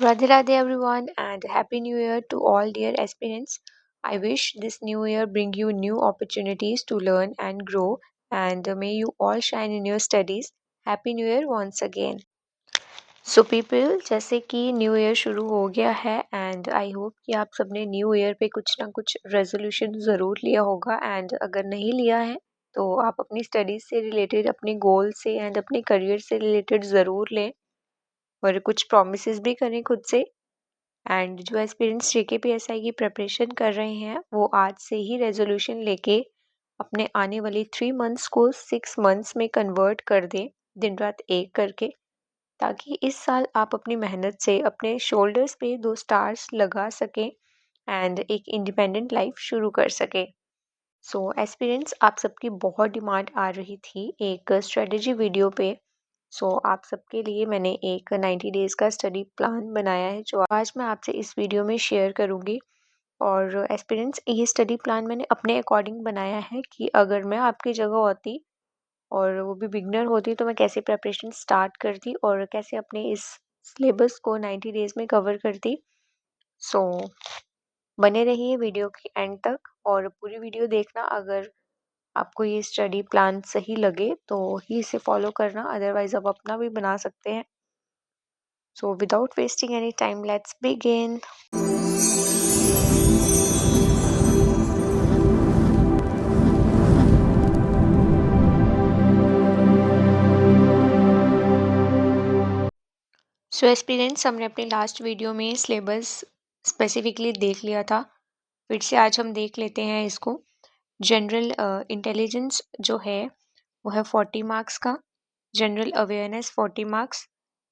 Radhe Radhe everyone and Happy New Year to all dear aspirants. I wish this new year bring you new opportunities to learn and grow and may you all shine in your studies. Happy New Year once again. So people जैसे कि new year शुरू हो गया है and I hope कि आप सबने new year पे कुछ ना कुछ रेजोल्यूशन ज़रूर लिया होगा एंड अगर नहीं लिया है तो आप अपनी स्टडीज़ से रिलेटेड अपने गोल से एंड अपने करियर से रिलेटेड ज़रूर लें और कुछ प्रोमिस भी करें खुद से। एंड जो एस्पिरेंट्स JKPSI की प्रिपरेशन कर रहे हैं वो आज से ही रेजोल्यूशन लेके अपने आने वाली 3 मंथ्स को 6 मंथ्स में कन्वर्ट कर दें, दिन रात एक करके, ताकि इस साल आप अपनी मेहनत से अपने शोल्डर्स पे 2 स्टार्स लगा सकें एंड एक इंडिपेंडेंट लाइफ शुरू कर सकें। सो एस्पिरेंट्स आप सबकी बहुत डिमांड आ रही थी एक स्ट्रेटजी वीडियो पे। सो आप सबके लिए मैंने एक 90 डेज़ का स्टडी प्लान बनाया है जो आज मैं आपसे इस वीडियो में शेयर करूँगी। और एस्पिरेंट्स ये स्टडी प्लान मैंने अपने अकॉर्डिंग बनाया है कि अगर मैं आपकी जगह होती और वो भी बिगनर होती तो मैं कैसे प्रिपरेशन स्टार्ट करती और कैसे अपने इस सिलेबस को 90 डेज़ में कवर करती। सो बने रहिए वीडियो के एंड तक और पूरी वीडियो देखना। अगर आपको ये स्टडी प्लान सही लगे तो ही इसे फॉलो करना, अदरवाइज आप अपना भी बना सकते हैं। So without wasting any time let's begin. So aspirants हमने अपने लास्ट वीडियो में सिलेबस स्पेसिफिकली देख लिया था, फिर से आज हम देख लेते हैं इसको। जनरल इंटेलिजेंस जो है वो है 40 मार्क्स का, general awareness 40 marks,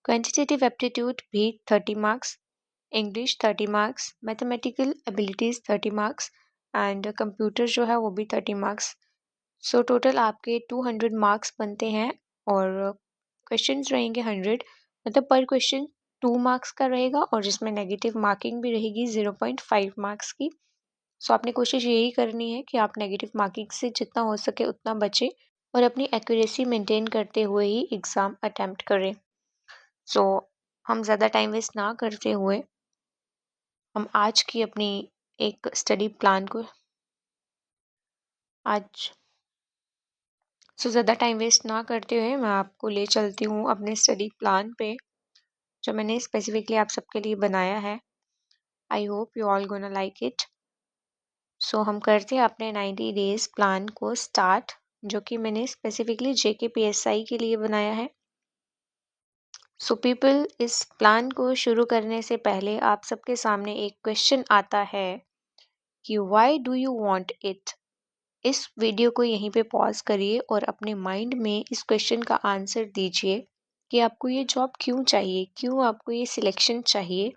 quantitative aptitude भी 30 marks, English 30 marks, mathematical abilities 30 marks and computer जो है वो भी 30 मार्क्स। सो टोटल आपके 200 मार्क्स बनते हैं और क्वेश्चंस रहेंगे 100, मतलब पर क्वेश्चन 2 मार्क्स का रहेगा और जिसमें नेगेटिव मार्किंग भी रहेगी 0.5 मार्क्स की। सो आपने कोशिश यही करनी है कि आप नेगेटिव मार्किंग से जितना हो सके उतना बचें और अपनी एक्यूरेसी मेंटेन करते हुए ही एग्ज़ाम अटेम्प्ट करें। सो हम ज़्यादा टाइम वेस्ट ना करते हुए हम आज की अपनी एक स्टडी प्लान को आज ज़्यादा टाइम वेस्ट ना करते हुए मैं आपको ले चलती हूँ अपने स्टडी प्लान पे जो मैंने स्पेसिफिकली आप सबके लिए बनाया है। I hope you all gonna like it. So हम करते हैं अपने 90 डेज़ प्लान को स्टार्ट, जो कि मैंने स्पेसिफिकली JKPSI के लिए बनाया है। सो पीपल, इस प्लान को शुरू करने से पहले आप सबके सामने एक क्वेश्चन आता है कि why do you want it. इस वीडियो को यहीं पे पॉज करिए और अपने माइंड में इस क्वेश्चन का आंसर दीजिए कि आपको ये जॉब क्यों चाहिए, क्यों आपको ये सिलेक्शन चाहिए।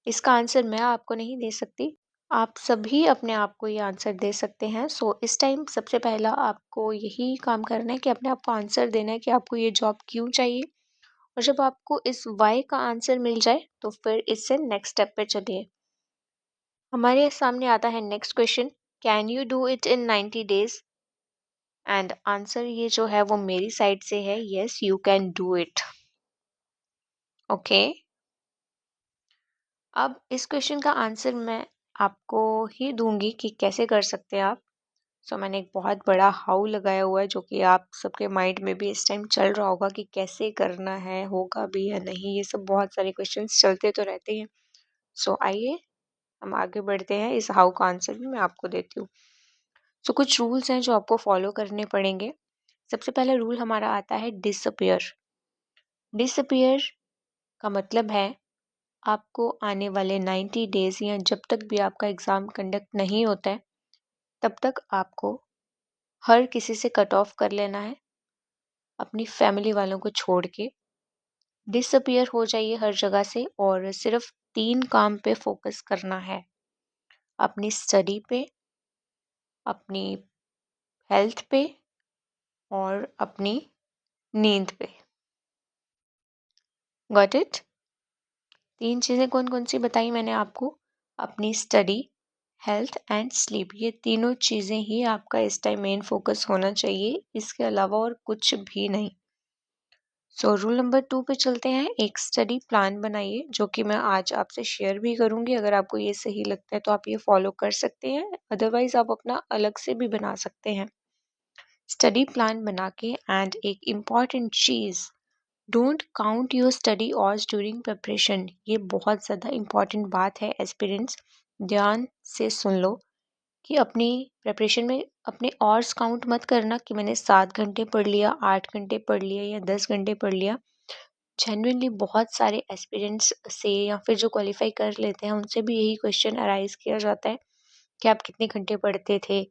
इसका आंसर मैं आपको नहीं दे सकती, आप सभी अपने आप को ये आंसर दे सकते हैं। सो इस टाइम सबसे पहला आपको यही काम करना है कि अपने आप को आंसर देना है कि आपको ये जॉब क्यों चाहिए। और जब आपको इस वाई का आंसर मिल जाए तो फिर इससे नेक्स्ट स्टेप पे चलिए। हमारे सामने आता है next question, can you do it in 90 days. And answer ये जो है वो मेरी साइड से है, yes you can do it. Okay, अब इस क्वेश्चन का आंसर मैं आपको ही दूंगी कि कैसे कर सकते हैं आप। सो मैंने एक बहुत बड़ा हाउ लगाया हुआ है जो कि आप सबके माइंड में भी इस टाइम चल रहा होगा कि कैसे करना है, होगा भी या नहीं, ये सब बहुत सारे क्वेश्चंस चलते तो रहते हैं। सो आइए हम आगे बढ़ते हैं, इस हाउ का आंसर भी मैं आपको देती हूँ। सो कुछ रूल्स हैं जो आपको फॉलो करने पड़ेंगे। सबसे पहला रूल हमारा आता है डिसअपियर। डिसअपियर का मतलब है आपको आने वाले 90 डेज या जब तक भी आपका एग्ज़ाम कंडक्ट नहीं होता है तब तक आपको हर किसी से कट ऑफ कर लेना है, अपनी फैमिली वालों को छोड़ के डिसअपियर हो जाइए हर जगह से और सिर्फ 3 काम पे फोकस करना है, अपनी स्टडी पे, अपनी हेल्थ पे और अपनी नींद पे। Got it? 3 चीज़ें कौन कौन सी बताई मैंने आपको, अपनी स्टडी, हेल्थ एंड स्लीप, ये तीनों चीज़ें ही आपका इस टाइम मेन फोकस होना चाहिए, इसके अलावा और कुछ भी नहीं। सो रूल नंबर 2 पे चलते हैं। एक स्टडी प्लान बनाइए, जो कि मैं आज आपसे शेयर भी करूँगी। अगर आपको ये सही लगता है तो आप ये फॉलो कर सकते हैं, अदरवाइज़ आप अपना अलग से भी बना सकते हैं। स्टडी प्लान बना के एंड एक important cheese, don't count your study hours during preparation. ये बहुत ज़्यादा इम्पॉर्टेंट बात है एस्पिरेंट्स, ध्यान से सुन लो कि अपनी प्रिपरेशन में अपने आवर्स काउंट मत करना कि मैंने 7 घंटे पढ़ लिया, 8 घंटे पढ़ लिया या 10 घंटे पढ़ लिया। जेन्युइनली बहुत सारे एस्पिरेंट्स से या फिर जो क्वालिफाई कर लेते हैं उनसे भी यही क्वेश्चन अराइज किया जाता है कि आप कितने घंटे पढ़ते थे।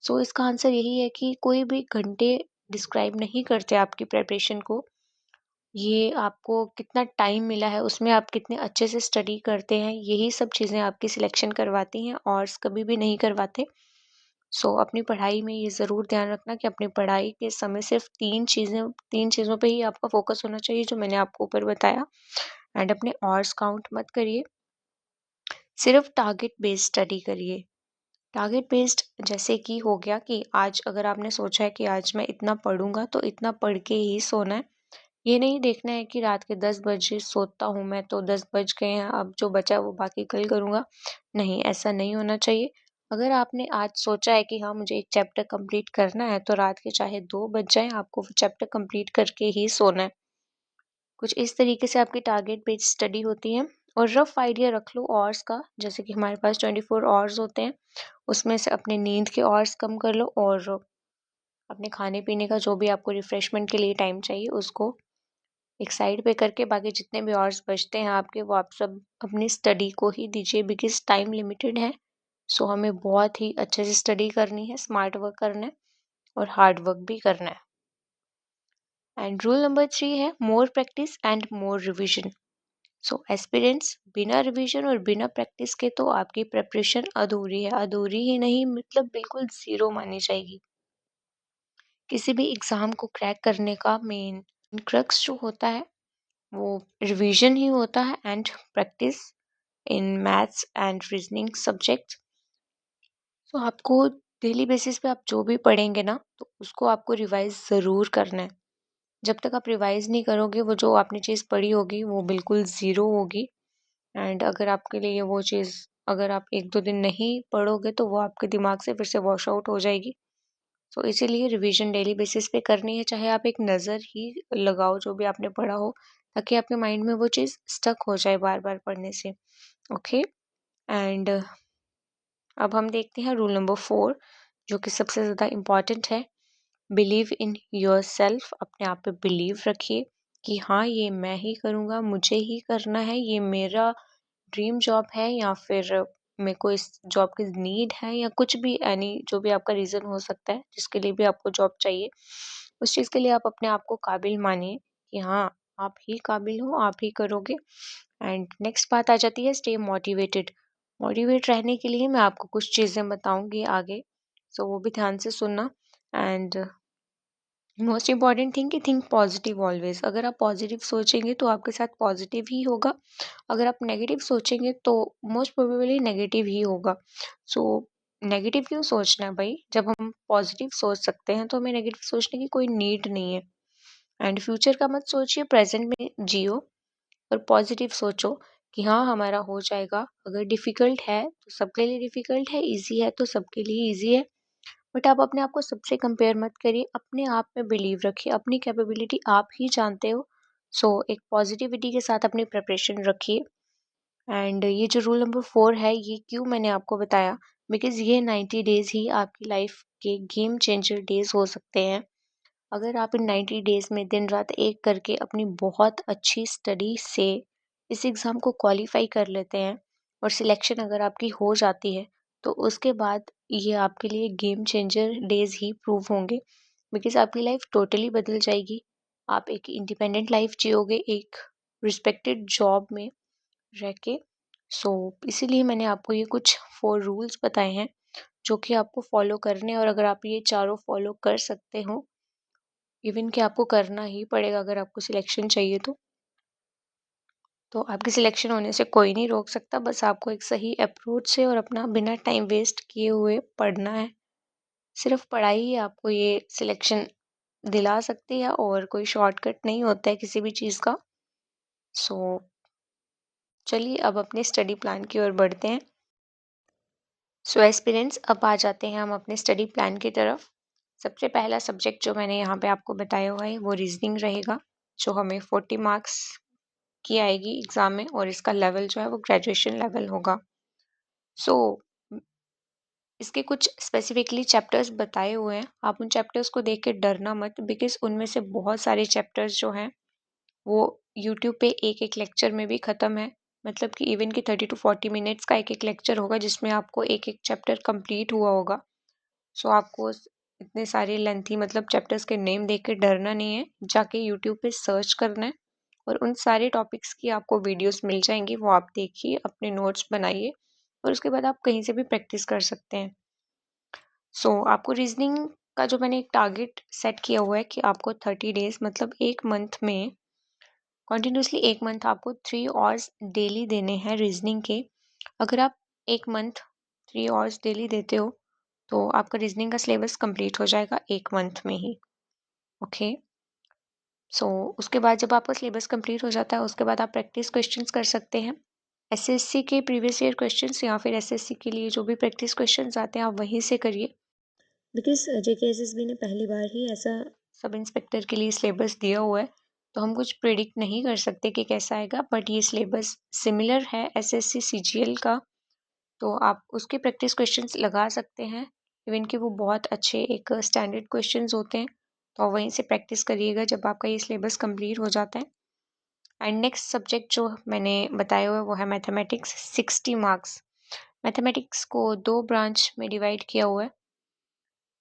सो इसका आंसर यही है कि कोई भी घंटे डिस्क्राइब नहीं करते आपकी प्रिपरेशन को। ये आपको कितना टाइम मिला है, उसमें आप कितने अच्छे से स्टडी करते हैं, यही सब चीज़ें आपकी सिलेक्शन करवाती हैं, और कभी भी नहीं करवाते। सो अपनी पढ़ाई में ये ज़रूर ध्यान रखना कि अपनी पढ़ाई के समय सिर्फ 3 चीज़ों पे ही आपका फोकस होना चाहिए, जो मैंने आपको ऊपर बताया। एंड अपने आवर्स काउंट मत करिए, सिर्फ टारगेट बेस्ड स्टडी करिए। टारगेट बेस्ड जैसे कि हो गया कि आज अगर आपने सोचा है कि आज मैं इतना पढ़ूंगा तो इतना पढ़ के ही सोना है। ये नहीं देखना है कि रात के 10 बजे सोता हूँ मैं तो 10 बज गए हैं, अब जो बचा वो बाकी कल करूँगा। नहीं, ऐसा नहीं होना चाहिए। अगर आपने आज सोचा है कि हाँ मुझे एक चैप्टर कंप्लीट करना है, तो रात के चाहे 2 बज जाएँ, आपको वो चैप्टर कंप्लीट करके ही सोना है। कुछ इस तरीके से आपकी टारगेट बेस्ड स्टडी होती है। और रफ आइडिया रख लो आवर्स का, जैसे कि हमारे पास 24 आवर्स होते हैं, उसमें से अपने नींद के आवर्स कम कर लो, और अपने खाने पीने का जो भी आपको रिफ्रेशमेंट के लिए टाइम चाहिए उसको एक साइड पे करके बाकी जितने भी आवर्स बचते हैं आपके, वो आप सब अपनी स्टडी को ही दीजिए, बिकॉज टाइम लिमिटेड है। सो हमें बहुत ही अच्छे से स्टडी करनी है, स्मार्ट वर्क करना है और हार्ड वर्क भी करना है। एंड रूल नंबर 3 है more practice and more revision. So aspirants, बिना रिवीजन और बिना प्रैक्टिस के तो आपकी प्रिपरेशन अधूरी है, अधूरी ही नहीं मतलब बिल्कुल ज़ीरो मानी जाएगी। किसी भी एग्ज़ाम को क्रैक करने का मेन क्रक्स जो होता है वो रिवीजन ही होता है, and practice in maths and reasoning subject. तो आपको डेली बेसिस पे आप जो भी पढ़ेंगे ना, तो उसको आपको रिवाइज ज़रूर करना है। जब तक आप रिवाइज नहीं करोगे, वो जो आपने चीज़ पढ़ी होगी वो बिल्कुल ज़ीरो होगी। एंड अगर आपके लिए वो चीज़, अगर आप 1-2 दिन नहीं पढ़ोगे तो वो आपके दिमाग से फिर से वॉश आउट हो जाएगी। तो इसीलिए रिवीजन डेली बेसिस पे करनी है, चाहे आप एक नज़र ही लगाओ जो भी आपने पढ़ा हो, ताकि आपके माइंड में वो चीज़ स्टक हो जाए बार बार पढ़ने से। ओके। एंड अब हम देखते हैं रूल नंबर 4, जो कि सबसे ज़्यादा इम्पॉर्टेंट है। बिलीव इन योर सेल्फ, अपने आप पे बिलीव रखिए कि हाँ ये मैं ही करूँगा, मुझे ही करना है, ये मेरा ड्रीम जॉब है, या फिर मेरे को इस जॉब की नीड है, या कुछ भी एनी जो भी आपका रीज़न हो सकता है जिसके लिए भी आपको जॉब चाहिए, उस चीज़ के लिए आप अपने आप को काबिल मानिए कि हाँ आप ही काबिल हो, आप ही करोगे। एंड नेक्स्ट बात आ जाती है स्टे मोटिवेटेड। मोटिवेट रहने के लिए मैं आपको कुछ चीज़ें बताऊंगी आगे, सो वो भी ध्यान से सुनना। एंड मोस्ट इम्पॉर्टेंट थिंग कि थिंक पॉजिटिव ऑलवेज। अगर आप पॉजिटिव सोचेंगे तो आपके साथ पॉजिटिव ही होगा, अगर आप नेगेटिव सोचेंगे तो मोस्ट प्रोबेबली नेगेटिव ही होगा। सो नेगेटिव क्यों सोचना है भाई, जब हम पॉजिटिव सोच सकते हैं तो हमें नेगेटिव सोचने की कोई नीड नहीं है। एंड फ्यूचर का मत सोचिए, प्रेजेंट में जियो और पॉजिटिव सोचो कि हाँ हमारा हो जाएगा। अगर डिफ़िकल्ट है तो सबके लिए डिफ़िकल्ट है, ईज़ी है तो सबके लिए ईज़ी है। बट आप अपने आप को सबसे कंपेयर मत करिए, अपने आप में बिलीव रखिए, अपनी कैपेबिलिटी आप ही जानते हो। सो एक पॉजिटिविटी के साथ अपनी प्रिपरेशन रखिए। एंड ये जो रूल नंबर 4 है, ये क्यों मैंने आपको बताया, बिकॉज़ ये 90 डेज़ ही आपकी लाइफ के गेम चेंजर डेज़ हो सकते हैं। अगर आप इन 90 डेज़ में दिन रात एक करके अपनी बहुत अच्छी स्टडी से इस एग्ज़ाम को क्वालिफ़ाई कर लेते हैं, और सिलेक्शन अगर आपकी हो जाती है, तो उसके बाद ये आपके लिए गेम चेंजर डेज़ ही प्रूव होंगे, बिकॉज़ आपकी लाइफ टोटली बदल जाएगी। आप एक इंडिपेंडेंट लाइफ जियोगे, एक रिस्पेक्टेड जॉब में रह के। सो इसीलिए मैंने आपको ये कुछ 4 रूल्स बताए हैं, जो कि आपको फॉलो करने हैं, और अगर आप ये चारों फॉलो कर सकते हो, इवन कि आपको करना ही पड़ेगा अगर आपको सिलेक्शन चाहिए तो आपकी सिलेक्शन होने से कोई नहीं रोक सकता। बस आपको एक सही अप्रोच से और अपना बिना टाइम वेस्ट किए हुए पढ़ना है। सिर्फ पढ़ाई ही आपको ये सिलेक्शन दिला सकती है और कोई शॉर्टकट नहीं होता है किसी भी चीज़ का। सो चलिए अब अपने स्टडी प्लान की ओर बढ़ते हैं। सो एस्पिरेंट्स, अब आ जाते हैं हम अपने स्टडी प्लान की तरफ। सबसे पहला सब्जेक्ट जो मैंने यहाँ पे आपको बताया हुआ है वो रीजनिंग रहेगा, जो हमें 40 मार्क्स की आएगी एग्ज़ाम में, और इसका लेवल जो है वो ग्रेजुएशन लेवल होगा। सो इसके कुछ स्पेसिफिकली चैप्टर्स बताए हुए हैं, आप उन चैप्टर्स को देख के डरना मत, बिकॉज उनमें से बहुत सारे चैप्टर्स जो हैं वो यूट्यूब पे एक एक लेक्चर में भी ख़त्म है। मतलब कि इवन कि 30 to 40 मिनट्स का एक एक लेक्चर होगा जिसमें आपको एक एक चैप्टर कंप्लीट हुआ होगा। सो आपको इतने सारे लेंथी मतलब चैप्टर्स के नेम देख के डरना नहीं है, जाके यूट्यूब पे सर्च करना है और उन सारे टॉपिक्स की आपको वीडियोस मिल जाएंगी, वो आप देखिए, अपने नोट्स बनाइए और उसके बाद आप कहीं से भी प्रैक्टिस कर सकते हैं। सो आपको रीजनिंग का जो मैंने एक टारगेट सेट किया हुआ है कि आपको 30 डेज मतलब एक मंथ में कंटिन्यूसली, एक मंथ आपको 3 आवर्स डेली देने हैं रीजनिंग के। अगर आप एक मंथ 3 आवर्स डेली देते हो तो आपका रीजनिंग का सिलेबस कंप्लीट हो जाएगा एक मंथ में ही। ओके। सो उसके बाद जब आपका सिलेबस कंप्लीट हो जाता है उसके बाद आप प्रैक्टिस क्वेश्चंस कर सकते हैं, एसएससी के प्रीवियस ईयर क्वेश्चंस या फिर एसएससी के लिए जो भी प्रैक्टिस क्वेश्चंस आते हैं आप वहीं से करिए। बिकॉज जेकेएसएसबी ने पहली बार ही ऐसा सब इंस्पेक्टर के लिए सिलेबस दिया हुआ है, तो हम कुछ प्रिडिक्ट नहीं कर सकते कि कैसा आएगा, बट ये सिलेबस सिमिलर है एसएससी सीजीएल का, तो आप उसके प्रैक्टिस क्वेश्चंस लगा सकते हैं। इवन कि वो बहुत अच्छे एक स्टैंडर्ड क्वेश्चंस होते हैं, तो आप वहीं से प्रैक्टिस करिएगा जब आपका ये सिलेबस कंप्लीट हो जाता है। एंड नेक्स्ट सब्जेक्ट जो मैंने बताया हुआ है वो है मैथमेटिक्स, 60 मार्क्स। मैथमेटिक्स को दो ब्रांच में डिवाइड किया हुआ है,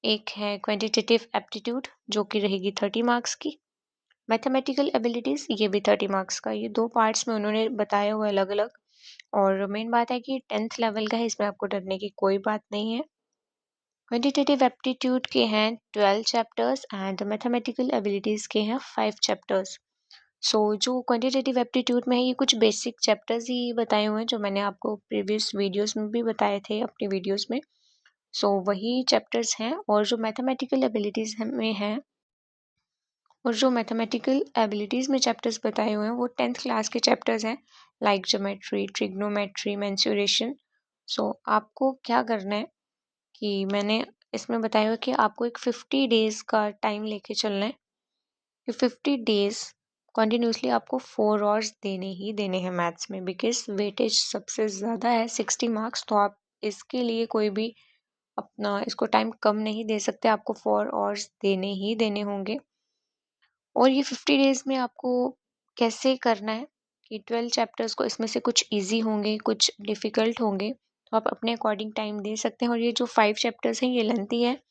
एक है क्वांटिटेटिव एप्टीट्यूड जो कि रहेगी 30 मार्क्स की, मैथमेटिकल एबिलिटीज़ ये भी 30 मार्क्स का। ये दो पार्ट्स में उन्होंने बताया हुआ है अलग अलग, और मेन बात है कि 10th लेवल का है, इसमें आपको डरने की कोई बात नहीं है। क्वांटिटेटिव एप्टीट्यूड के हैं 12 चैप्टर्स एंड मैथमेटिकल एबिलिटीज़ के हैं 5 चैप्टर्स। सो जो क्वांटिटेटिव एप्टीट्यूड में है ये कुछ बेसिक चैप्टर्स ही बताए हुए हैं जो मैंने आपको प्रीवियस वीडियोस में भी बताए थे अपनी वीडियोस में। सो वही चैप्टर्स हैं, और जो मैथमेटिकल एबिलिटीज़ में हैं, और जो मैथमेटिकल एबिलिटीज़ में चैप्टर्स बताए हुए हैं वो 10th क्लास के चैप्टर्स हैं, लाइक ज्योमेट्री, ट्रिग्नोमेट्री, मेंसुरेशन। सो आपको क्या करना है कि मैंने इसमें बताया हुआ है कि आपको एक 50 डेज़ का टाइम लेके चलना है कि 50 डेज़ कंटिन्यूसली आपको 4 आवर्स देने ही देने हैं मैथ्स में, बिकॉज वेटेज सबसे ज़्यादा है 60 मार्क्स, तो आप इसके लिए कोई भी अपना इसको टाइम कम नहीं दे सकते, आपको 4 आवर्स देने ही देने होंगे। और ये 50 डेज़ में आपको कैसे करना है कि 12 चैप्टर्स को, इसमें से कुछ इजी होंगे कुछ डिफ़िकल्ट होंगे, तो आप अपने अकॉर्डिंग टाइम दे सकते हैं। और ये जो 5 चैप्टर्स हैं ये लेंथी है,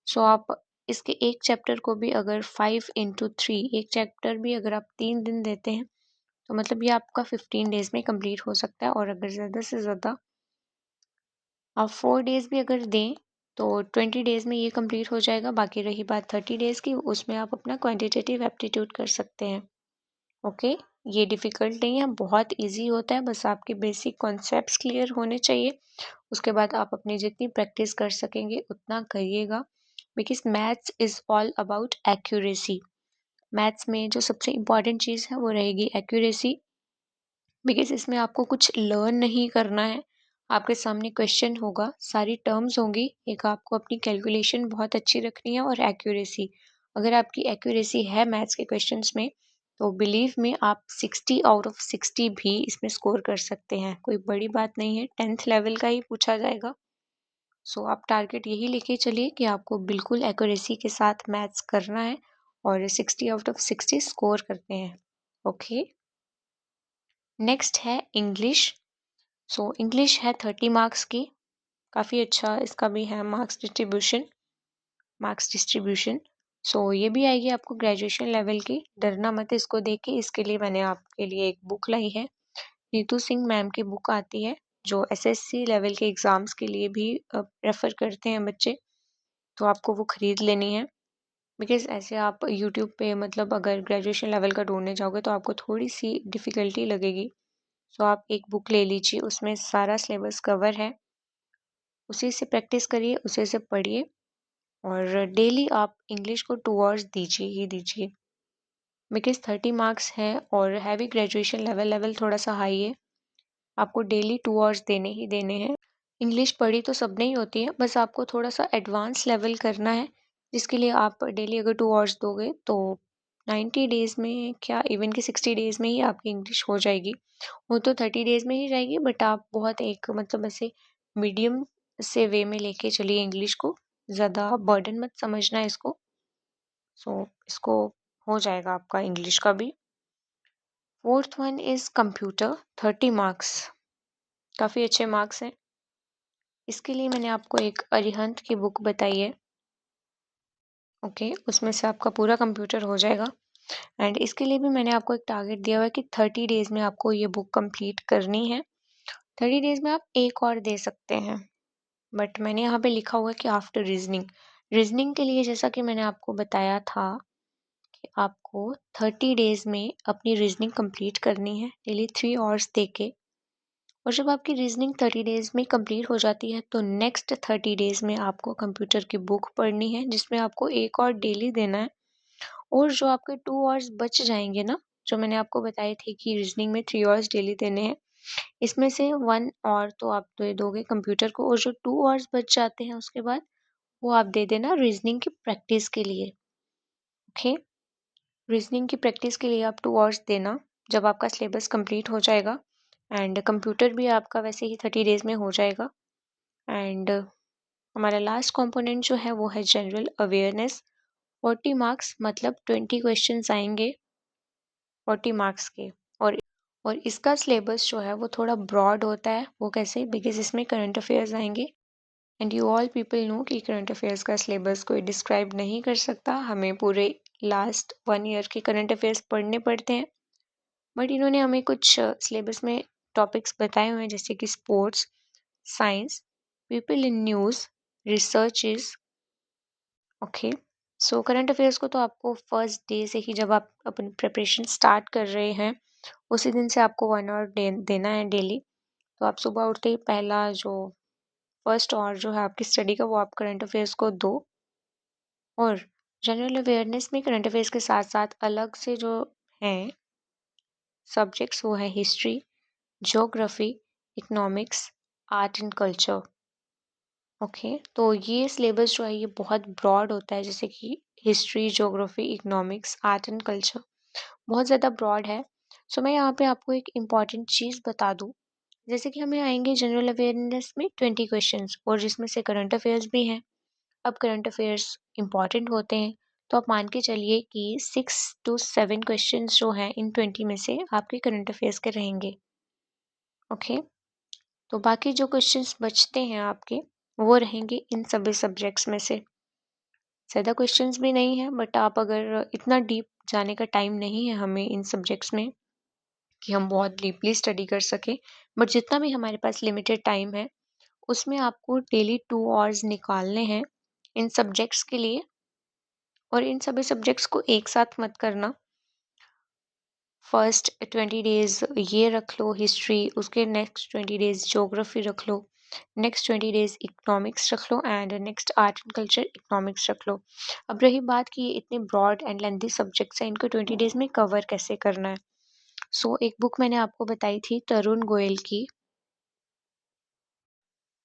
सो आप इसके एक चैप्टर को भी अगर 5 into 3, एक चैप्टर भी अगर आप 3 दिन देते हैं तो मतलब ये आपका 15 डेज़ में कंप्लीट हो सकता है। और अगर ज़्यादा से ज़्यादा आप 4 डेज़ भी अगर दें तो 20 डेज़ में ये कंप्लीट हो जाएगा। बाकी रही बात 30 डेज़ की, उसमें आप अपना क्वांटिटेटिव एप्टीट्यूड कर सकते हैं। ओके। ये डिफ़िकल्ट नहीं है, बहुत इजी होता है, बस आपके बेसिक कॉन्सेप्ट्स क्लियर होने चाहिए। उसके बाद आप अपनी जितनी प्रैक्टिस कर सकेंगे उतना करिएगा, because maths is all about accuracy. Maths में जो सबसे इम्पॉर्टेंट चीज़ है वो रहेगी एक्यूरेसी, बिकॉज इसमें आपको कुछ लर्न नहीं करना है, आपके सामने क्वेश्चन होगा, सारी टर्म्स होंगी, एक आपको अपनी कैलकुलेशन बहुत अच्छी रखनी है और एक्यूरेसी। अगर आपकी एक्यूरेसी है मैथ्स के क्वेश्चंस में तो बिलीव में आप 60 आउट ऑफ 60 भी इसमें स्कोर कर सकते हैं, कोई बड़ी बात नहीं है, 10th लेवल का ही पूछा जाएगा। सो आप टारगेट यही लेके चलिए कि आपको बिल्कुल एक्यूरेसी के साथ मैथ्स करना है और 60 आउट ऑफ 60 स्कोर करते हैं। ओके। नेक्स्ट है इंग्लिश। सो इंग्लिश है 30 मार्क्स की, काफ़ी अच्छा इसका भी है मार्क्स डिस्ट्रीब्यूशन। सो ये भी आएगी आपको ग्रेजुएशन लेवल की, डरना मत इसको देख के। इसके लिए मैंने आपके लिए एक बुक लाई है, नीतू सिंह मैम की बुक आती है जो एसएससी लेवल के एग्ज़ाम्स के लिए भी रेफ़र करते हैं बच्चे, तो आपको वो ख़रीद लेनी है। बिकॉज़ ऐसे आप यूट्यूब पे मतलब अगर ग्रेजुएशन लेवल का ढूँढने जाओगे तो आपको थोड़ी सी डिफ़िकल्टी लगेगी। सो आप एक बुक ले लीजिए, उसमें सारा सिलेबस कवर है, उसी से प्रैक्टिस करिए, उसी से पढ़िए और डेली आप इंग्लिश को 2 आवर्स दीजिए ही दीजिए, बिकॉज 30 मार्क्स हैं और हैवी ग्रेजुएशन लेवल थोड़ा सा हाई है। आपको डेली 2 आवर्स देने ही देने हैं। इंग्लिश पढ़ी तो सब नहीं होती है, बस आपको थोड़ा सा एडवांस लेवल करना है, जिसके लिए आप डेली अगर 2 आवर्स दोगे तो 90 डेज में, क्या इवन कि 60 डेज में ही आपकी इंग्लिश हो जाएगी। वो तो 30 डेज में ही जाएगी, बट आप बहुत एक मतलब ऐसे मीडियम से वे में लेके चलिए इंग्लिश को, ज़्यादा बर्डन मत समझना इसको। सो इसको हो जाएगा आपका इंग्लिश का भी। Fourth one is computer, 30 marks, काफ़ी अच्छे मार्क्स हैं। इसके लिए मैंने आपको एक अरिहंत की बुक बताई है, ओके, उसमें से आपका पूरा कंप्यूटर हो जाएगा। एंड इसके लिए भी मैंने आपको एक टारगेट दिया हुआ है कि 30 डेज में आपको ये बुक कंप्लीट करनी है। 30 डेज में आप एक और दे सकते हैं, बट मैंने यहाँ पे लिखा हुआ है कि आफ्टर रीजनिंग। रीजनिंग के लिए जैसा कि मैंने आपको बताया था कि आपको 30 डेज में अपनी रीजनिंग कंप्लीट करनी है डेली 3 आवर्स दे के। और जब आपकी रीजनिंग 30 डेज में कंप्लीट हो जाती है तो नेक्स्ट 30 डेज में आपको कंप्यूटर की बुक पढ़नी है, जिसमें आपको एक और डेली देना है। और जो आपके 2 आवर्स बच जाएंगे ना, जो मैंने आपको बताए थे कि रीजनिंग में 3 आवर्स डेली देने हैं, इसमें से 1 आवर तो आप दे दोगे कंप्यूटर को, और जो 2 आवर्स बच जाते हैं उसके बाद वो आप दे देना रीजनिंग की प्रैक्टिस के लिए। ओके, रीजनिंग की प्रैक्टिस के लिए आप 2 आवर्स देना जब आपका सिलेबस कंप्लीट हो जाएगा। एंड कंप्यूटर भी आपका वैसे ही 30 डेज में हो जाएगा। एंड हमारा लास्ट कंपोनेंट जो है वो है जनरल अवेयरनेस। 40 मार्क्स मतलब 20 क्वेश्चंस आएंगे 40 मार्क्स के। और और इसका सिलेबस जो है वो थोड़ा ब्रॉड होता है। वो कैसे? बिकॉज इसमें करंट अफेयर्स आएंगे, and you all people know कि करंट अफेयर्स का सिलेबस कोई डिस्क्राइब नहीं कर सकता, हमें पूरे लास्ट 1 ईयर के करंट अफेयर्स पढ़ने पड़ते हैं। बट इन्होंने हमें कुछ सिलेबस में टॉपिक्स बताए हुए हैं, जैसे कि sports, science, people in news, researches. Okay, so current affairs को तो आपको फर्स्ट डे से ही, जब आप अपनी प्रिपरेशन स्टार्ट कर रहे हैं, उसी दिन से आपको 1 आवर देना है डेली। तो आप सुबह उठते ही पहला जो फर्स्ट आवर जो है आपकी स्टडी का, वो आप करंट अफेयर्स को दो। और जनरल अवेयरनेस में करंट अफेयर्स के साथ साथ अलग से जो हैं सब्जेक्ट्स, वो है history, geography, economics, art and culture. Okay, तो ये सिलेबस जो है ये बहुत ब्रॉड होता है, जैसे कि history, geography, economics, art and culture बहुत ज़्यादा ब्रॉड है। सो मैं यहाँ पे आपको एक इम्पॉर्टेंट चीज़ बता दूँ, जैसे कि हमें आएंगे जनरल अवेयरनेस में 20 क्वेश्चंस, और जिसमें से करंट अफेयर्स भी हैं। अब करंट अफेयर्स इंपॉर्टेंट होते हैं, तो आप मान के चलिए कि 6 to 7 क्वेश्चंस जो हैं इन 20 में से आपके करंट अफेयर्स के रहेंगे। ओके, तो बाकी जो क्वेश्चंस बचते हैं आपके, वो रहेंगे इन सभी सब्जेक्ट्स में से। ज़्यादा क्वेश्चंस भी नहीं है, बट आप अगर इतना डीप जाने का टाइम नहीं है हमें इन सब्जेक्ट्स में कि हम बहुत डीपली स्टडी कर सकें, बट जितना भी हमारे पास लिमिटेड टाइम है उसमें आपको डेली 2 आवर्स निकालने हैं इन सब्जेक्ट्स के लिए। और इन सभी सब्जेक्ट्स को एक साथ मत करना। फर्स्ट 20 डेज ये रख लो हिस्ट्री, उसके नेक्स्ट 20 डेज ज्योग्राफी रख लो, नेक्स्ट 20 डेज इकोनॉमिक्स रख लो, and next art and culture economics रख लो। अब रही बात कि ये इतने ब्रॉड एंड लेंथी सब्जेक्ट्स हैं, इनको 20 डेज में कवर कैसे करना है। सो एक बुक मैंने आपको बताई थी तरुण गोयल की।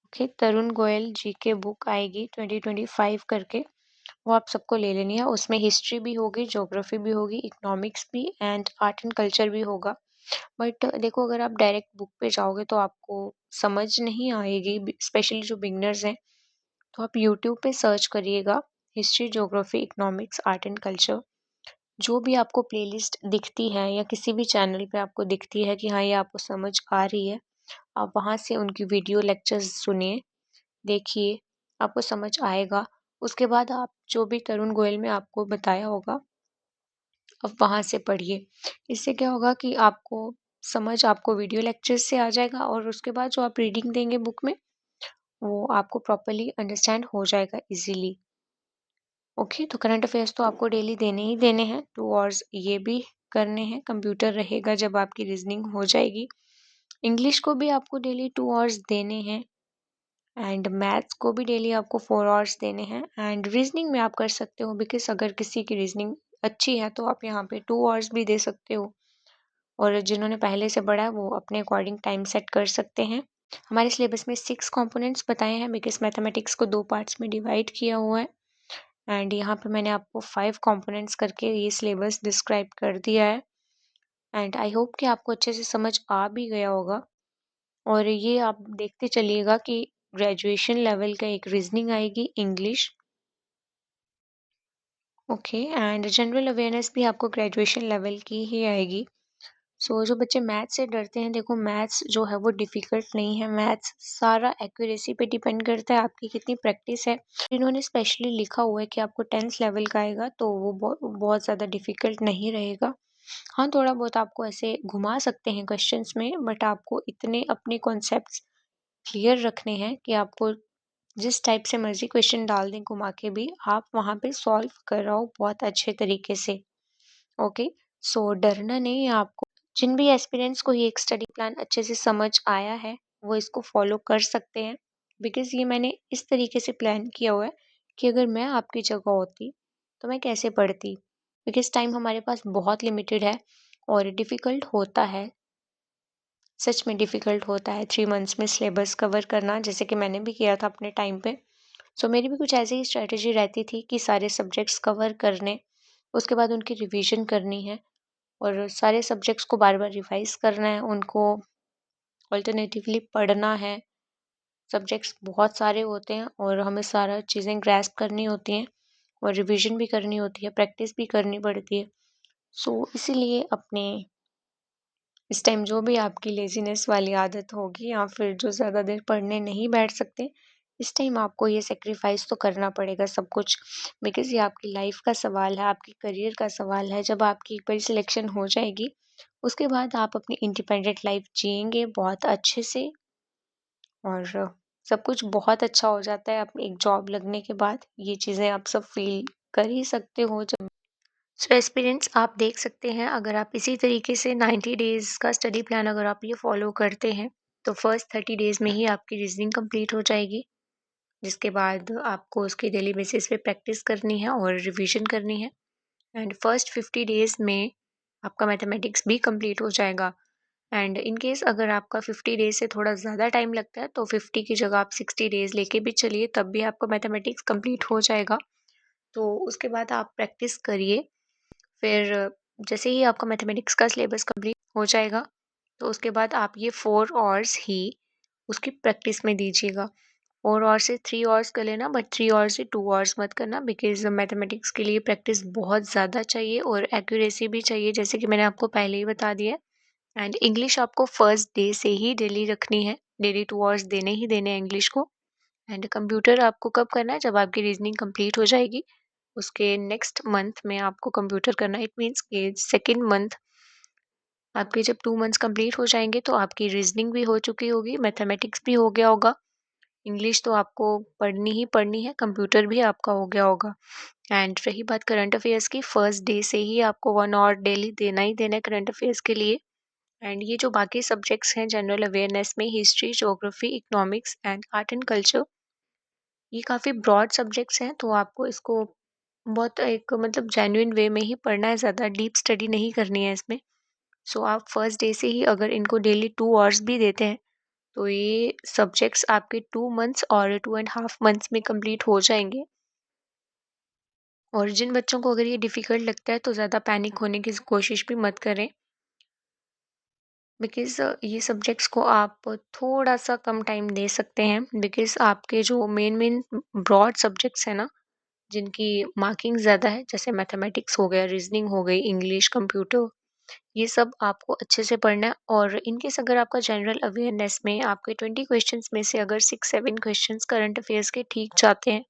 ओके, तरुण गोयल जी के बुक आएगी 2025 करके, वो आप सबको ले लेनी है। उसमें हिस्ट्री भी होगी, ज्योग्राफी भी होगी, इकोनॉमिक्स भी, एंड आर्ट एंड कल्चर भी होगा। बट देखो, अगर आप डायरेक्ट बुक पे जाओगे तो आपको समझ नहीं आएगी, स्पेशली जो बिगनर्स हैं। तो आप यूट्यूब पे सर्च करिएगा history, geography, economics, art and culture. जो भी आपको प्लेलिस्ट दिखती है या किसी भी चैनल पे आपको दिखती है कि हाँ ये आपको समझ आ रही है, आप वहाँ से उनकी वीडियो लेक्चर्स सुनिए, देखिए, आपको समझ आएगा। उसके बाद आप जो भी तरुण गोयल में आपको बताया होगा, अब वहाँ से पढ़िए। इससे क्या होगा कि आपको समझ आपको वीडियो लेक्चर से आ जाएगा, और उसके बाद जो आप रीडिंग देंगे बुक में, वो आपको प्रॉपरली अंडरस्टैंड हो जाएगा इजीली। ओके, तो करंट अफेयर्स तो आपको डेली देने ही देने हैं, 2 आवर्स ये भी करने हैं। कंप्यूटर रहेगा जब आपकी रीजनिंग हो जाएगी। इंग्लिश को भी आपको डेली 2 आवर्स देने हैं। एंड मैथ्स को भी डेली आपको 4 आवर्स देने हैं। एंड रीजनिंग में आप कर सकते हो, बिकॉज अगर किसी की रीजनिंग अच्छी है तो आप यहाँ पे 2 आवर्स भी दे सकते हो, और जिन्होंने पहले से पढ़ा है वो अपने अकॉर्डिंग टाइम सेट कर सकते हैं। हमारे सिलेबस में 6 कंपोनेंट्स बताए हैं, बिकॉज मैथमेटिक्स को 2 पार्ट्स में डिवाइड किया हुआ है। एंड यहाँ पे मैंने आपको 5 कंपोनेंट्स करके ये सिलेबस डिस्क्राइब कर दिया है। एंड आई होप कि आपको अच्छे से समझ आ भी गया होगा। और ये आप देखते चलिएगा कि ग्रेजुएशन लेवल का एक रीजनिंग आएगी, English, okay, and general awareness भी आपको ग्रेजुएशन लेवल की ही आएगी। जो बच्चे मैथ्स से डरते हैं, देखो मैथ्स जो है वो डिफ़िकल्ट नहीं है। मैथ्स सारा एक्यूरेसी पे डिपेंड करता है, आपकी कितनी प्रैक्टिस है। इन्होंने स्पेशली लिखा हुआ है कि आपको 10th लेवल का आएगा, तो वो बहुत ज़्यादा डिफ़िकल्ट नहीं रहेगा। हाँ, थोड़ा बहुत आपको ऐसे घुमा सकते हैं क्वेश्चंस में, बट आपको इतने अपने कॉन्सेप्ट्स क्लियर रखने हैं कि आपको जिस टाइप से मर्ज़ी क्वेश्चन डाल दें घुमा के भी, आप वहाँ पे सॉल्व कराओ बहुत अच्छे तरीके से। ओके, डरना नहीं है आपको। जिन भी एस्पिरेंट्स को ये एक स्टडी प्लान अच्छे से समझ आया है, वो इसको फॉलो कर सकते हैं, बिकॉज़ ये मैंने इस तरीके से प्लान किया हुआ है कि अगर मैं आपकी जगह होती, तो मैं कैसे पढ़ती? बिकॉज़ टाइम हमारे पास बहुत लिमिटेड है और डिफ़िकल्ट होता है, सच में डिफ़िकल्ट होता है 3 मंथ्स में सिलेबस कवर करना, जैसे कि मैंने भी किया था अपने टाइम पे। मेरी भी कुछ ऐसी ही स्ट्रैटेजी रहती थी कि सारे सब्जेक्ट्स कवर करने, उसके बाद उनकी रिवीजन करनी है और सारे सब्जेक्ट्स को बार-बार रिवाइज़ करना है, उनको अल्टरनेटिवली पढ़ना है। सब्जेक्ट्स बहुत सारे होते हैं और हमें सारा चीज़ें ग्रैस्प करनी होती हैं और रिवीजन भी करनी होती है, प्रैक्टिस भी करनी पड़ती है। इसीलिए अपने इस टाइम जो भी आपकी लेज़ीनेस वाली आदत होगी या फिर जो ज़्यादा देर पढ़ने नहीं बैठ सकते, इस टाइम आपको ये सैक्रिफ़ाइस तो करना पड़ेगा सब कुछ, बिकॉज़ ये आपकी लाइफ़ का सवाल है, आपके करियर का सवाल है। जब आपकी एक बारी सिलेक्शन हो जाएगी, उसके बाद आप अपनी इंडिपेंडेंट लाइफ़ जिएँगे बहुत अच्छे से, और सब कुछ बहुत अच्छा हो जाता है अपनी एक जॉब लगने के बाद। ये चीज़ें आप सब फ़ील कर ही सकते हो जब। एस्पिरेंट्स आप देख सकते हैं, अगर आप इसी तरीके से 90 डेज़ का स्टडी प्लान अगर आप ये फॉलो करते हैं, तो फर्स्ट 30 डेज़ में ही आपकी रीजनिंग कंप्लीट हो जाएगी, जिसके बाद आपको उसकी डेली बेसिस पे प्रैक्टिस करनी है और रिवीजन करनी है। एंड फर्स्ट 50 डेज़ में आपका मैथमेटिक्स भी कंप्लीट हो जाएगा। एंड इन केस अगर आपका 50 डेज़ से थोड़ा ज़्यादा टाइम लगता है, तो 50 की जगह आप 60 डेज़ लेके भी चलिए, तब भी आपका मैथमेटिक्स कंप्लीट हो जाएगा। तो उसके बाद आप प्रैक्टिस करिए। फिर जैसे ही आपका मैथमेटिक्स का सिलेबस कंप्लीट हो जाएगा, तो उसके बाद आप ये 4 आवर्स ही उसकी प्रैक्टिस में दीजिएगा। 4 आवर्स से 3 आवर्स कर लेना, बट 3 आवर्स से 2 आवर्स मत करना, बिकॉज़ मैथमेटिक्स के लिए प्रैक्टिस बहुत ज़्यादा चाहिए और एक्यूरेसी भी चाहिए, जैसे कि मैंने आपको पहले ही बता दिया है। एंड इंग्लिश आपको फर्स्ट डे से ही डेली रखनी है, डेली 2 आवर्स देने ही देने हैं इंग्लिश को। एंड कंप्यूटर आपको कब करना है? जब आपकी रीजनिंग कंप्लीट हो जाएगी, उसके नेक्स्ट मंथ में आपको कंप्यूटर करना है। इट मीन्स कि सेकंड मंथ आपके जब 2 मंथ्स कंप्लीट हो जाएँगे, तो आपकी रीजनिंग भी हो चुकी होगी, मैथमेटिक्स भी हो गया होगा, इंग्लिश तो आपको पढ़नी है, कंप्यूटर भी आपका हो गया होगा। एंड रही बात करंट अफेयर्स की, फर्स्ट डे से ही आपको 1 आवर डेली देना ही देना है करंट अफेयर्स के लिए। एंड ये जो बाकी सब्जेक्ट्स हैं जनरल अवेयरनेस में, history, geography, economics and art and culture, ये काफ़ी ब्रॉड सब्जेक्ट्स हैं, तो आपको इसको बहुत एक मतलब जेन्युइन वे में ही पढ़ना है, ज़्यादा डीप स्टडी नहीं करनी है इसमें। आप फर्स्ट डे से ही अगर इनको डेली 2 आवर्स भी देते हैं, तो ये सब्जेक्ट्स आपके 2 मंथ्स और 2 एंड हाफ मंथ्स में कंप्लीट हो जाएँगे। और जिन बच्चों को अगर ये डिफ़िकल्ट लगता है, तो ज़्यादा पैनिक होने की कोशिश भी मत करें, बिकॉज़ ये सब्जेक्ट्स को आप थोड़ा-सा कम टाइम दे सकते हैं, बिकॉज़ आपके जो मेन ब्रॉड सब्जेक्ट्स हैं ना, जिनकी मार्किंग ज़्यादा है, जैसे मैथमेटिक्स हो गया, रीज़निंग हो गई, इंग्लिश, कंप्यूटर, ये सब आपको अच्छे से पढ़ना है। और इन केस अगर आपका जनरल अवेयरनेस में आपके 20 क्वेश्चंस में से अगर 6-7 क्वेश्चंस करंट अफेयर्स के ठीक जाते हैं,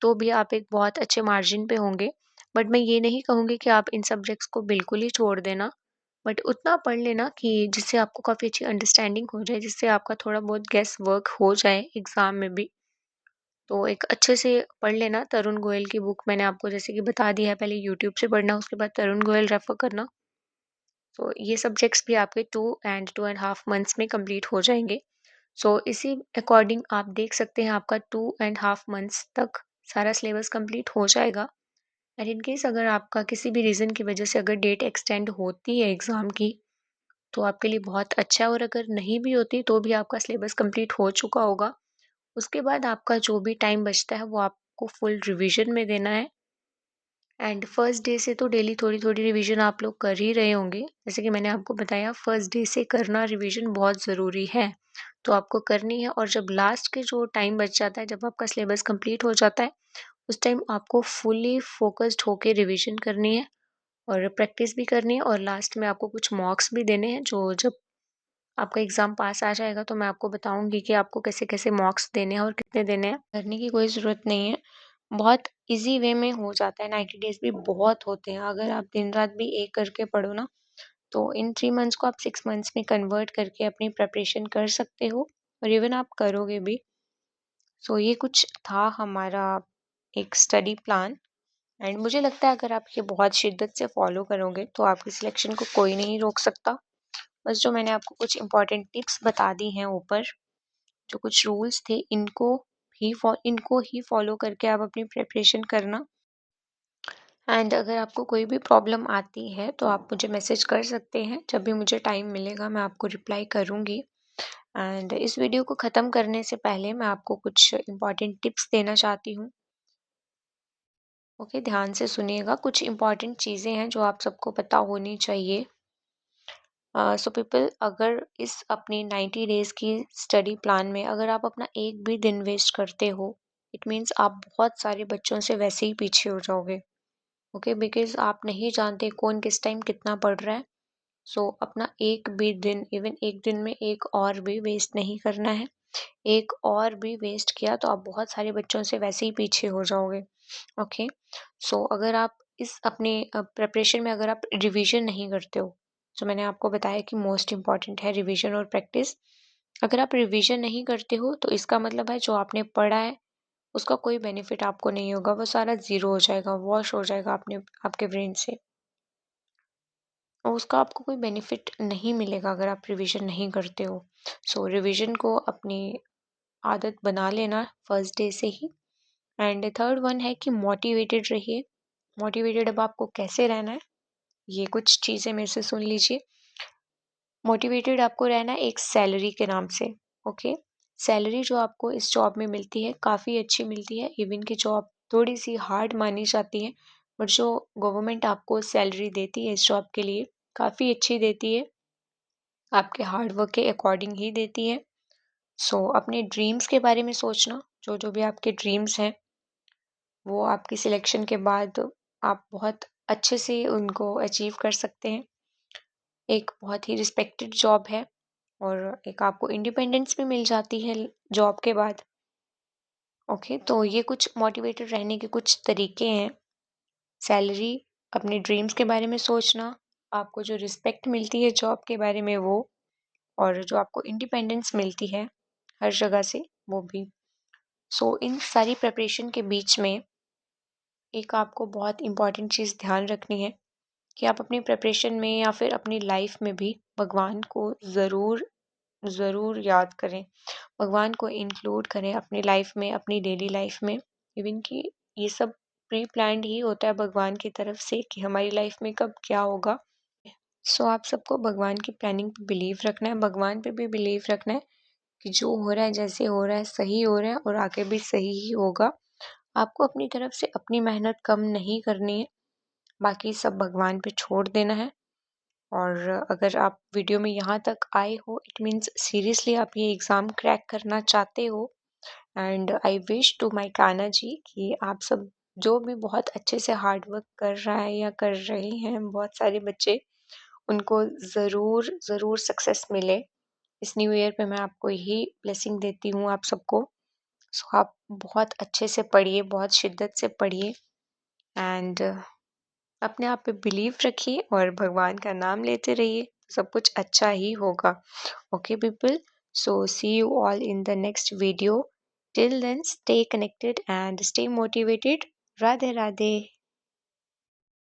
तो भी आप एक बहुत अच्छे मार्जिन पे होंगे। बट मैं ये नहीं कहूँगी कि आप इन सब्जेक्ट्स को बिल्कुल ही छोड़ देना, बट उतना पढ़ लेना कि जिससे आपको काफ़ी अच्छी अंडरस्टैंडिंग हो जाए, जिससे आपका थोड़ा बहुत गेस वर्क हो जाए एग्ज़ाम में भी। तो एक अच्छे से पढ़ लेना। तरुण गोयल की बुक मैंने आपको जैसे कि बता दी है, पहले यूट्यूब से पढ़ना, उसके बाद तरुण गोयल रेफ़र करना। ये सब्जेक्ट्स भी आपके 2 एंड हाफ मंथ्स में कंप्लीट हो जाएँगे। सो इसी अकॉर्डिंग आप देख सकते हैं आपका 2.5 मंथ्स तक सारा सिलेबस कंप्लीट हो जाएगा। एंड इन केस अगर आपका किसी भी रीज़न की वजह से अगर डेट एक्सटेंड होती है एग्ज़ाम की, तो आपके लिए बहुत अच्छा है, और अगर नहीं भी होती तो भी आपका सिलेबस कंप्लीट हो चुका होगा। उसके बाद आपका जो भी टाइम बचता है वो आपको फुल रिवीजन में देना है। एंड फर्स्ट डे से तो डेली थोड़ी थोड़ी रिवीजन आप लोग कर ही रहे होंगे। जैसे कि मैंने आपको बताया, फर्स्ट डे से करना रिवीजन बहुत ज़रूरी है, तो आपको करनी है। और जब लास्ट के जो टाइम बच जाता है, जब आपका सिलेबस कंप्लीट हो जाता है, उस टाइम आपको फुली फोकस्ड होके रिवीजन करनी है और प्रैक्टिस भी करनी है। और लास्ट में आपको कुछ मॉक्स भी देने हैं, जो जब आपका एग्ज़ाम पास आ जाएगा तो मैं आपको बताऊँगी कि आपको कैसे-कैसे मॉक्स देने हैं और कितने देने हैं। करने की कोई ज़रूरत नहीं है, बहुत ईज़ी वे में हो जाता है। 90 डेज़ भी बहुत होते हैं, अगर आप दिन-रात भी एक करके पढ़ो ना, तो इन 3 मंथ्स को आप 6 मंथ्स में कन्वर्ट करके अपनी प्रिपरेशन कर सकते हो, और इवन आप करोगे भी। सो ये कुछ था हमारा एक स्टडी प्लान। एंड मुझे लगता है अगर आप ये बहुत शिद्दत से फॉलो करोगे तो आपकी सिलेक्शन को कोई नहीं रोक सकता। बस जो मैंने आपको कुछ इंपॉर्टेंट टिप्स बता दी हैं ऊपर, जो कुछ रूल्स थे, इनको ही फॉलो करके आप अपनी प्रिपरेशन करना। एंड अगर आपको कोई भी प्रॉब्लम आती है तो आप मुझे मैसेज कर सकते हैं, जब भी मुझे टाइम मिलेगा मैं आपको रिप्लाई करूँगी। एंड इस वीडियो को ख़त्म करने से पहले मैं आपको कुछ इंपॉर्टेंट टिप्स देना चाहती हूँ। ओके, ध्यान से सुनिएगा, कुछ इंपॉर्टेंट चीज़ें हैं जो आप सबको पता होनी चाहिए। सो पीपल, अगर इस अपनी 90 डेज़ की स्टडी प्लान में अगर आप अपना एक भी दिन वेस्ट करते हो, इट मीन्स आप बहुत सारे बच्चों से वैसे ही पीछे हो जाओगे। ओके, बिकॉज़ आप नहीं जानते कौन किस टाइम कितना पढ़ रहा है। सो अपना एक भी दिन, इवन एक दिन में एक और भी वेस्ट नहीं करना है। एक और भी वेस्ट किया तो आप बहुत सारे बच्चों से वैसे ही पीछे हो जाओगे। ओके, सो अगर आप इस अपने प्रिपरेशन में अगर आप रिवीजन नहीं करते हो, जो मैंने आपको बताया कि मोस्ट इम्पॉर्टेंट है रिवीजन और प्रैक्टिस। अगर आप रिवीजन नहीं करते हो तो इसका मतलब है जो आपने पढ़ा है उसका कोई बेनिफिट आपको नहीं होगा, वो सारा ज़ीरो हो जाएगा, वॉश हो जाएगा आपके ब्रेन से, और उसका आपको कोई बेनिफिट नहीं मिलेगा अगर आप रिवीजन नहीं करते हो। सो रिवीजन को अपनी आदत बना लेना फर्स्ट डे से ही। एंड थर्ड वन है कि मोटिवेटेड रहिए। मोटिवेटेड अब आपको कैसे रहना है, ये कुछ चीज़ें मेरे से सुन लीजिए। मोटिवेटेड आपको रहना है एक सैलरी के नाम से। ओके, सैलरी जो आपको इस जॉब में मिलती है काफ़ी अच्छी मिलती है। इवन की जॉब थोड़ी सी हार्ड मानी जाती है, बट जो गवर्नमेंट आपको सैलरी देती है इस जॉब के लिए काफ़ी अच्छी देती है, आपके हार्ड वर्क के अकॉर्डिंग ही देती है। सो अपने ड्रीम्स के बारे में सोचना, जो जो भी आपके ड्रीम्स हैं वो आपकी सिलेक्शन के बाद आप बहुत अच्छे से उनको अचीव कर सकते हैं। एक बहुत ही रिस्पेक्टेड जॉब है, और एक आपको इंडिपेंडेंस भी मिल जाती है जॉब के बाद। ओके, तो ये कुछ मोटिवेटेड रहने के कुछ तरीके हैं। सैलरी, अपने ड्रीम्स के बारे में सोचना, आपको जो रिस्पेक्ट मिलती है जॉब के बारे में वो, और जो आपको इंडिपेंडेंस मिलती है हर जगह से, वो भी। सो इन सारी प्रिपरेशन के बीच में एक आपको बहुत इंपॉर्टेंट चीज़ ध्यान रखनी है कि आप अपनी प्रिपरेशन में या फिर अपनी लाइफ में भी भगवान को ज़रूर ज़रूर याद करें। भगवान को इंक्लूड करें अपनी लाइफ में, अपनी डेली लाइफ में। इवन कि ये सब प्री प्लान्ड ही होता है भगवान की तरफ से कि हमारी लाइफ में कब क्या होगा। सो आप सबको भगवान की प्लानिंग पे बिलीव रखना है, भगवान पे भी बिलीव रखना है कि जो हो रहा है, जैसे हो रहा है, सही हो रहा है और आगे भी सही ही होगा। आपको अपनी तरफ से अपनी मेहनत कम नहीं करनी है, बाकी सब भगवान पे छोड़ देना है। और अगर आप वीडियो में यहाँ तक आए हो, इट मीन्स सीरियसली आप ये एग्ज़ाम क्रैक करना चाहते हो। And I wish to my Kanha ji कि आप सब जो भी बहुत अच्छे से हार्ड वर्क कर रहा है या कर रहे हैं बहुत सारे बच्चे, उनको ज़रूर ज़रूर सक्सेस मिले। इस न्यू ईयर पे मैं आपको यही ब्लेसिंग देती हूँ आप सबको। सो आप बहुत अच्छे से पढ़िए, बहुत शिद्दत से पढ़िए, एंड अपने आप पे बिलीव रखिए और भगवान का नाम लेते रहिए, सब कुछ अच्छा ही होगा। Okay people, so see you all in the next video. Till then, stay connected and stay motivated. Radhe Radhe.